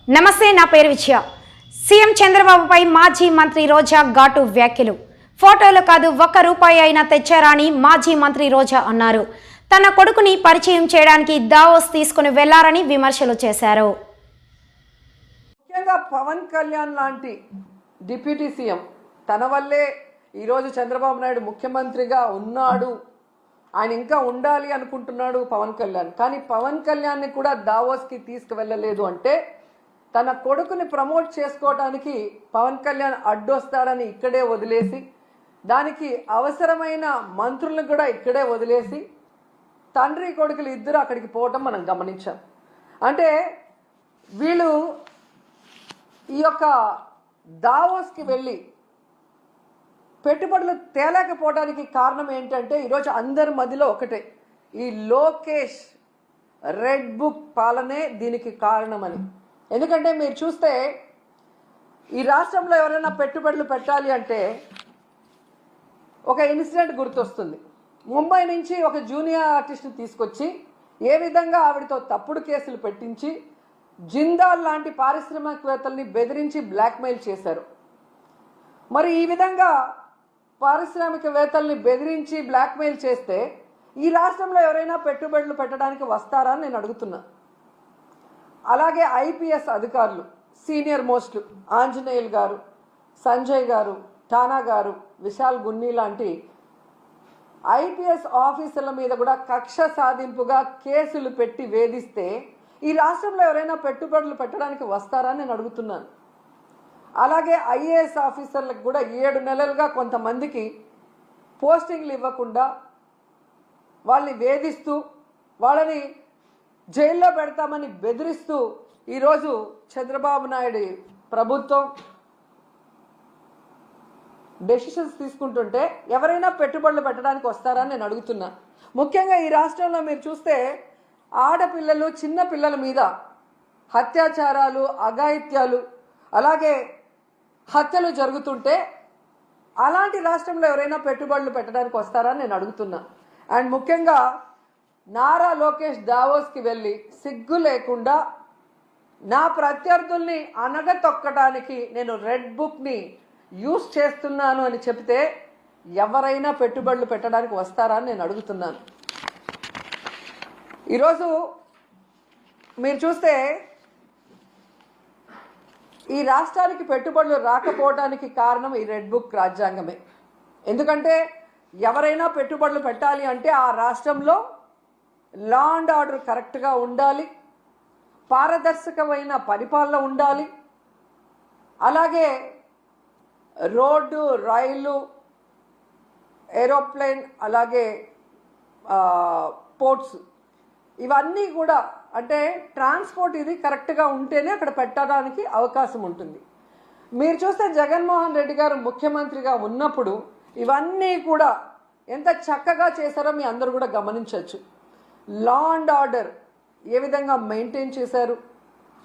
నమస్తే, నా పేరు విజయ. సీఎం చంద్రబాబుపై మాజీ మంత్రి రోజా ఘాటు వ్యాఖ్యలు. ఫోటోలు కాదు, ₹1 అయినా తెచ్చారా అని మాజీ మంత్రి రోజా అన్నారు. తన కొడుకుని పరిచయం చేయడానికి దావోస్ తీసుకుని వెళ్లారని విమర్శలు చేశారు. ముఖ్యంగా పవన్ కళ్యాణ్ లాంటి డిప్యూటీ సీఎం తన వల్లే ఈరోజు చంద్రబాబు నాయుడు ముఖ్యమంత్రిగా ఉన్నాడు, ఆయన ఇంకా ఉండాలి అనుకుంటున్నాడు పవన్ కళ్యాణ్. కానీ పవన్ కళ్యాణ్ని కూడా దావోస్కి తీసుకువెళ్ళలేదు అంటే తన కొడుకుని ప్రమోట్ చేసుకోవడానికి పవన్ కళ్యాణ్ అడ్డొస్తాడని ఇక్కడే వదిలేసి, దానికి అవసరమైన మంత్రులను కూడా ఇక్కడే వదిలేసి తండ్రి కొడుకులు ఇద్దరు అక్కడికి పోవటం మనం గమనించాం. అంటే వీళ్ళు ఈ యొక్క దావోస్కి వెళ్ళి పెట్టుబడులు తేలేకపోవడానికి కారణం ఏంటంటే ఈరోజు అందరి మధ్యలో ఒకటే, ఈ లోకేష్ రెడ్ బుక్ పాలనే దీనికి కారణమని. ఎందుకంటే మీరు చూస్తే ఈ రాష్ట్రంలో ఎవరైనా పెట్టుబడులు పెట్టాలి అంటే ఒక ఇన్సిడెంట్ గుర్తొస్తుంది. ముంబై నుంచి ఒక జూనియర్ ఆర్టిస్ట్ని తీసుకొచ్చి ఏ విధంగా ఆవిడతో తప్పుడు కేసులు పెట్టించి జిందాల్ లాంటి పారిశ్రామికవేత్తల్ని బెదిరించి బ్లాక్మెయిల్ చేశారు. మరి ఈ విధంగా పారిశ్రామికవేత్తల్ని బెదిరించి బ్లాక్మెయిల్ చేస్తే ఈ రాష్ట్రంలో ఎవరైనా పెట్టుబడులు పెట్టడానికి వస్తారా అని నేను అడుగుతున్నా. అలాగే ఐపీఎస్ అధికారులు సీనియర్ మోస్ట్ ఆంజనేయులు గారు, సంజయ్ గారు, ఠానా గారు, విశాల్ గున్ని లాంటి ఐపీఎస్ ఆఫీసర్ల మీద కూడా కక్ష సాధింపుగా కేసులు పెట్టి వేధిస్తే ఈ రాష్ట్రంలో ఎవరైనా పెట్టుబడులు పెట్టడానికి వస్తారా అని నేను అడుగుతున్నాను. అలాగే ఐఏఎస్ ఆఫీసర్లకు కూడా 7 నెలలుగా కొంతమందికి పోస్టింగ్లు ఇవ్వకుండా వాళ్ళని వేధిస్తూ వాళ్ళని జైల్లో పెడతామని బెదిరిస్తూ ఈరోజు చంద్రబాబు నాయుడు ప్రభుత్వం డెసిషన్స్ తీసుకుంటుంటే ఎవరైనా పెట్టుబడులు పెట్టడానికి వస్తారని నేను అడుగుతున్నా. ముఖ్యంగా ఈ రాష్ట్రంలో మీరు చూస్తే ఆడపిల్లలు, చిన్న పిల్లల మీద అత్యాచారాలు, అఘాయిత్యాలు, అలాగే హత్యలు జరుగుతుంటే అలాంటి రాష్ట్రంలో ఎవరైనా పెట్టుబడులు పెట్టడానికి వస్తారని నేను అడుగుతున్నా. అండ్ ముఖ్యంగా నారా లోకేష్ దావోస్కి వెళ్ళి సిగ్గు లేకుండా నా ప్రత్యర్థుల్ని అనగతొక్కడానికి నేను రెడ్ బుక్ని యూజ్ చేస్తున్నాను అని చెప్తే ఎవరైనా పెట్టుబడులు పెట్టడానికి వస్తారా అని నేను అడుగుతున్నాను. ఈరోజు మీరు చూస్తే ఈ రాష్ట్రానికి పెట్టుబడులు రాకపోవడానికి కారణం ఈ రెడ్ బుక్ రాజ్యాంగమే. ఎందుకంటే ఎవరైనా పెట్టుబడులు పెట్టాలి అంటే ఆ రాష్ట్రంలో లా అండ్ ఆర్డర్ కరెక్ట్గా ఉండాలి, పారదర్శకమైన పరిపాలన ఉండాలి, అలాగే రోడ్డు, రైలు, ఏరోప్లేన్, అలాగే పోర్ట్స్, ఇవన్నీ కూడా అంటే ట్రాన్స్పోర్ట్ ఇది కరెక్ట్గా ఉంటేనే అక్కడ పెట్టడానికి అవకాశం ఉంటుంది. మీరు చూస్తే జగన్మోహన్ రెడ్డి గారు ముఖ్యమంత్రిగా ఉన్నప్పుడు ఇవన్నీ కూడా ఎంత చక్కగా చేశారో మీ అందరూ కూడా గమనించవచ్చు. లా అండ్ ఆర్డర్ ఏ విధంగా మెయింటైన్ చేశారు,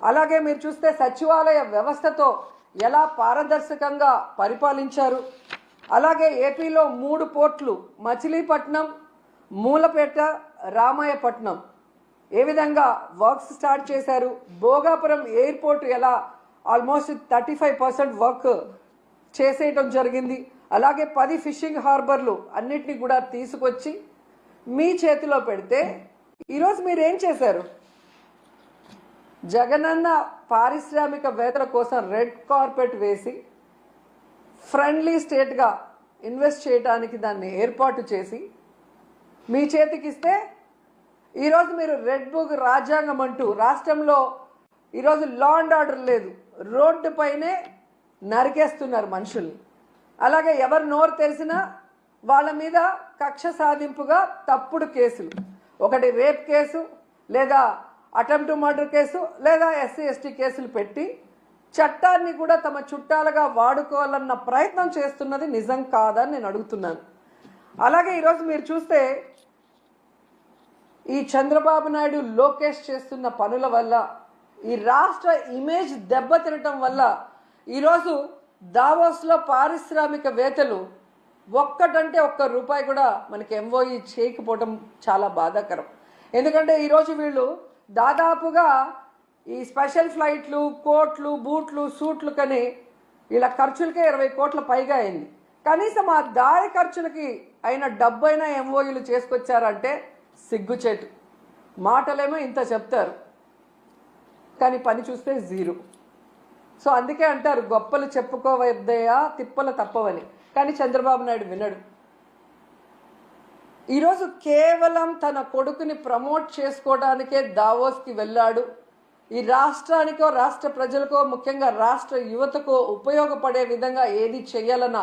అలాగే మీరు చూస్తే సచివాలయ వ్యవస్థతో ఎలా పారదర్శకంగా పరిపాలించారు, అలాగే ఏపీలో 3 పోర్ట్లు మచిలీపట్నం, మూలపేట, రామాయపట్నం ఏ విధంగా వర్క్స్ స్టార్ట్ చేశారు, భోగాపురం ఎయిర్పోర్ట్ ఎలా ఆల్మోస్ట్ 35% వర్క్ చేసేయటం జరిగింది, అలాగే 10 ఫిషింగ్ హార్బర్లు అన్నిటినీ కూడా తీసుకొచ్చి మీ చేతిలో పెడితే ఈరోజు మీరు ఏం చేశారు? జగనన్న పారిశ్రామికవేత్తల కోసం రెడ్ కార్పెట్ వేసి ఫ్రెండ్లీ స్టేట్గా ఇన్వెస్ట్ చేయడానికి దాన్ని ఏర్పాటు చేసి మీ చేతికి ఇస్తే ఈరోజు మీరు రెడ్ బుక్ రాజ్యాంగం అంటూ రాష్ట్రంలో ఈరోజు లా అండ్ ఆర్డర్ లేదు, రోడ్డు పైనే నరికేస్తున్నారు మనుషుల్ని. అలాగే ఎవరు నోరు తెరిసినా వాళ్ళ మీద కక్ష సాధింపుగా తప్పుడు కేసులు, ఒకటి రేప్ కేసు, లేదా అటెంప్ట్ మర్డర్ కేసు, లేదా SC/ST కేసులు పెట్టి చట్టాన్ని కూడా తమ చుట్టాలుగా వాడుకోవాలన్న ప్రయత్నం చేస్తున్నది నిజం కాదని నేను అడుగుతున్నాను. అలాగే ఈరోజు మీరు చూస్తే ఈ చంద్రబాబు నాయుడు, లోకేష్ చేస్తున్న పనుల వల్ల ఈ రాష్ట్ర ఇమేజ్ దెబ్బతినటం వల్ల ఈరోజు దావోస్లో పారిశ్రామికవేత్తలు ఒక్కటంటే ₹1 కూడా మనకి MOE చేయకపోవడం చాలా బాధాకరం. ఎందుకంటే ఈరోజు వీళ్ళు దాదాపుగా ఈ స్పెషల్ ఫ్లైట్లు, కోట్లు, బూట్లు, సూట్లు కని ఇలా ఖర్చులకే 20 కోట్ల పైగా అయింది. కనీసం ఆ దారి ఖర్చులకి అయిన డబ్బైనా ఎంఓయూలు చేసుకొచ్చారంటే సిగ్గుచేటు. మాటలేమో ఇంత చెప్తారు, కానీ పని చూస్తే జీరో. సో అందుకే అంటారు గొప్పలు చెప్పుకోవద్దయా తిప్పలు తప్పవని. కానీ చంద్రబాబు నాయుడు వినడు. ఈరోజు కేవలం తన కొడుకుని ప్రమోట్ చేసుకోవడానికే దావోస్కి వెళ్ళాడు. ఈ రాష్ట్రానికో రాష్ట్ర ప్రజలకో ముఖ్యంగా రాష్ట్ర యువతకో ఉపయోగపడే విధంగా ఏది చేయాలన్న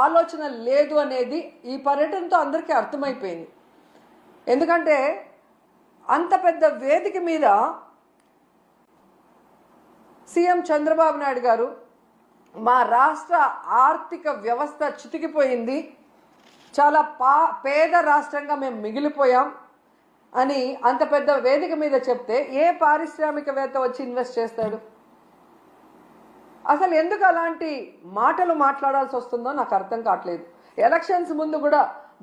ఆలోచన లేదు అనేది ఈ పర్యటనతో అందరికీ అర్థమైపోయింది. ఎందుకంటే అంత పెద్ద వేదిక మీద సీఎం చంద్రబాబు నాయుడు గారు మా రాష్ట్ర ఆర్థిక వ్యవస్థ చితికిపోయింది, చాలా పేద రాష్ట్రంగా మేము మిగిలిపోయాం అని అంత పెద్ద వేదిక మీద చెప్తే ఏ పారిశ్రామికవేత్త వచ్చి ఇన్వెస్ట్ చేస్తాడు? అసలు ఎందుకు అలాంటి మాటలు మాట్లాడాల్సి వస్తుందో నాకు అర్థం కావట్లేదు. ఎలక్షన్స్ ముందు కూడా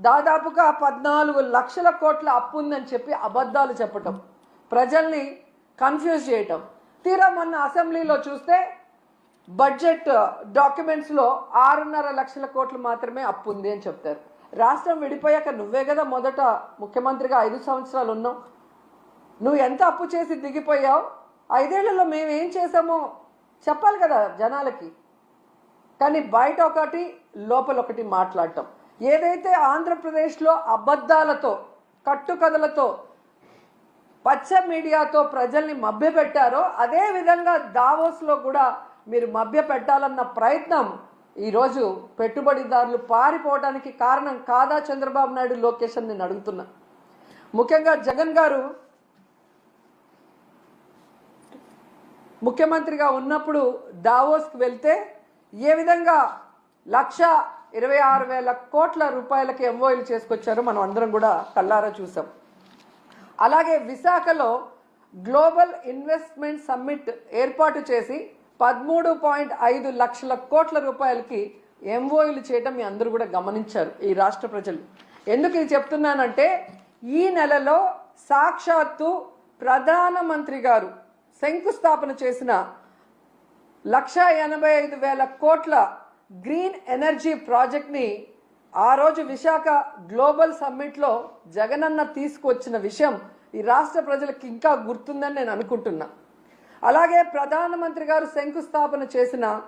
దాదాపుగా 14 లక్షల కోట్ల అప్పు ఉందని చెప్పి అబద్ధాలు చెప్పటం, ప్రజల్ని కన్ఫ్యూజ్ చేయటం. తీరా మొన్న అసెంబ్లీలో చూస్తే బడ్జెట్ డాక్యుమెంట్స్లో 6.5 లక్షల కోట్లు మాత్రమే అప్పు ఉంది అని చెప్తారు. రాష్ట్రం విడిపోయాక నువ్వే కదా మొదట ముఖ్యమంత్రిగా 5 సంవత్సరాలు ఉన్నావు. నువ్వు ఎంత అప్పు చేసి దిగిపోయావు, 5 ఏళ్లలో మేమేం చేసామో చెప్పాలి కదా జనాలకి. కానీ బయట ఒకటి లోపల ఒకటి మాట్లాడటం. ఏదైతే ఆంధ్రప్రదేశ్లో అబద్ధాలతో కట్టుకథలతో పచ్చ మీడియాతో ప్రజల్ని మభ్యపెట్టారో అదే విధంగా దావోస్లో కూడా మీరు మభ్యపెట్టాలన్న ప్రయత్నం ఈరోజు పెట్టుబడిదారులు పారిపోవడానికి కారణం కాదా చంద్రబాబు నాయుడు, లోకేష్ అని నేను అడుగుతున్నా. ముఖ్యంగా జగన్ గారు ముఖ్యమంత్రిగా ఉన్నప్పుడు దావోస్కి వెళ్తే ఏ విధంగా 1,26,000 కోట్ల రూపాయలకి ఎంఓయూలు చేసుకొచ్చారో మనం అందరం కూడా కళ్ళారా చూసాం. అలాగే విశాఖలో గ్లోబల్ ఇన్వెస్ట్మెంట్ సమ్మిట్ ఏర్పాటు చేసి 13.5 లక్షల కోట్ల రూపాయలకి ఎంఓయూలు చేయటం మీ అందరూ కూడా గమనించారు ఈ రాష్ట్ర ప్రజలు. ఎందుకు ఇది చెప్తున్నానంటే ఈ నెలలో సాక్షాత్తు ప్రధానమంత్రి గారు శంకుస్థాపన చేసిన 1,85,000 కోట్ల గ్రీన్ ఎనర్జీ ప్రాజెక్ట్ని ఆ రోజు విశాఖ గ్లోబల్ సమ్మిట్లో జగనన్న తీసుకొచ్చిన విషయం ఈ రాష్ట్ర ప్రజలకు ఇంకా గుర్తుందని నేను అనుకుంటున్నా. అలాగే ప్రధానమంత్రి గారు శంకుస్థాపన చేసిన